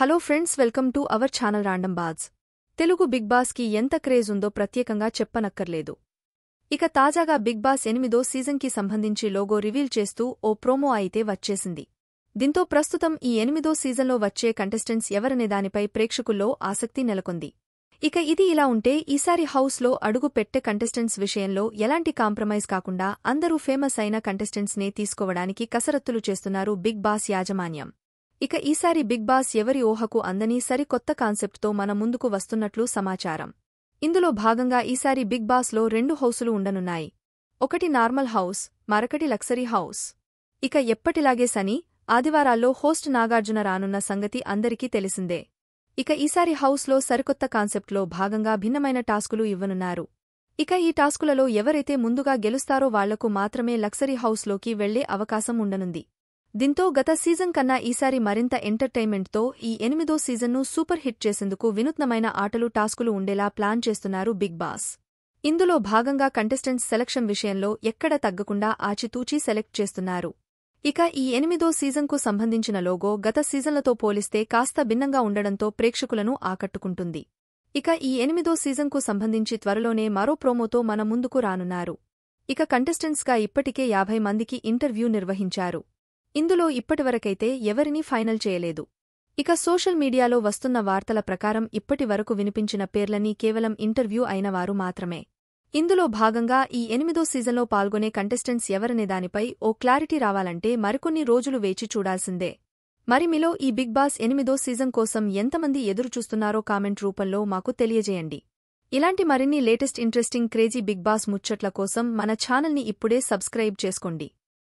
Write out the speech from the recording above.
Hello friends, welcome to our channel random buzz. Telugu Bigg Boss కి ఎంత craze ఉందో ప్రత్యేకంగా చెప్పనక్కర్లేదు. ఇక తాజాగా బిగ్ బాస్ 8దో సీజన్కి సంబంధించి లోగో రివీల్ చేస్తూ ఓ ప్రోమో అయితే వచ్చేసింది. దీంతో ప్రస్తుతం ఈ 8దో సీజన్లో వచ్చే కంటెస్టెంట్స్ ఎవరనే దానిపై ప్రేక్షకుల్లో ఆసక్తి నెలకొంది. ఇక ఇది ఇలా ఉంటే ఈసారి హౌస్లో అడుగు పెట్టే కంటెస్టెంట్స్ విషయంలో ఎలాంటి కాంప్రమైజ్ కాకుండా అందరూ ఫేమస్ అయిన కంటెస్టెంట్స్నే తీసుకోవడానికి కసరత్తులు చేస్తున్నారు బిగ్ బాస్ యాజమాన్యం. ఇక ఈసారి బిగ్ బాస్ ఎవరి ఊహకు అందని సరికొత్త కాన్సెప్ట్తో మన ముందుకు వస్తున్నట్లు సమాచారం. ఇందులో భాగంగా ఈసారి బిగ్ బాస్లో 2 హౌసులు ఉండనున్నాయి. ఒకటి నార్మల్ హౌస్, మరొకటి లక్సరీ హౌస్. ఇక ఎప్పటిలాగే శని, ఆదివారాల్లో హోస్ట్ నాగార్జున రానున్న సంగతి అందరికీ తెలిసిందే. ఇక ఈసారి హౌస్లో సరికొత్త కాన్సెప్ట్లో భాగంగా భిన్నమైన టాస్కులు ఇవ్వనున్నారు. ఇక ఈ టాస్కులలో ఎవరైతే ముందుగా గెలుస్తారో వాళ్లకు మాత్రమే లక్సరీ హౌస్లోకి వెళ్లే అవకాశం ఉండనుంది. దీంతో గత సీజన్ కన్నా ఈసారి మరింత ఎంటర్టైన్మెంట్తో ఈ 8దో సీజన్ను సూపర్ హిట్ చేసేందుకు వినూత్నమైన ఆటలు టాస్కులు ఉండేలా ప్లాన్ చేస్తున్నారు బిగ్ బాస్. ఇందులో భాగంగా కంటెస్టెంట్స్ సెలక్షన్ విషయంలో ఎక్కడ తగ్గకుండా ఆచితూచి సెలెక్ట్ చేస్తున్నారు. ఇక ఈ 8దో సీజన్కు సంబంధించిన లోగో గత సీజన్లతో పోలిస్తే కాస్త భిన్నంగా ఉండడంతో ప్రేక్షకులను ఆకట్టుకుంటుంది. ఇక ఈ 8దో సీజన్కు సంబంధించి త్వరలోనే మరో ప్రోమోతో మన ముందుకు రానున్నారు. ఇక కంటెస్టెంట్స్గా ఇప్పటికే 50 మందికి ఇంటర్వ్యూ నిర్వహించారు. ఇందులో ఇప్పటివరకైతే ఎవరినీ ఫైనల్ చేయలేదు. ఇక సోషల్ మీడియాలో వస్తున్న వార్తల ప్రకారం ఇప్పటి వరకు వినిపించిన పేర్లన్నీ కేవలం ఇంటర్వ్యూ అయినవారు మాత్రమే. ఇందులో భాగంగా ఈ 8దో సీజన్లో పాల్గొనే కంటెస్టెంట్స్ ఎవరనే దానిపై ఓ క్లారిటీ రావాలంటే మరికొన్ని రోజులు వేచి చూడాల్సిందే. మరి మీలో ఈ బిగ్ బాస్ 8దో సీజన్ కోసం ఎంతమంది ఎదురుచూస్తున్నారో కామెంట్ రూపంలో మాకు తెలియజేయండి. ఇలాంటి మరిన్ని latest interesting crazy Bigg Boss ముచ్చట్ల కోసం మన ఛానల్ని ఇప్పుడే సబ్స్క్రైబ్ చేసుకోండి.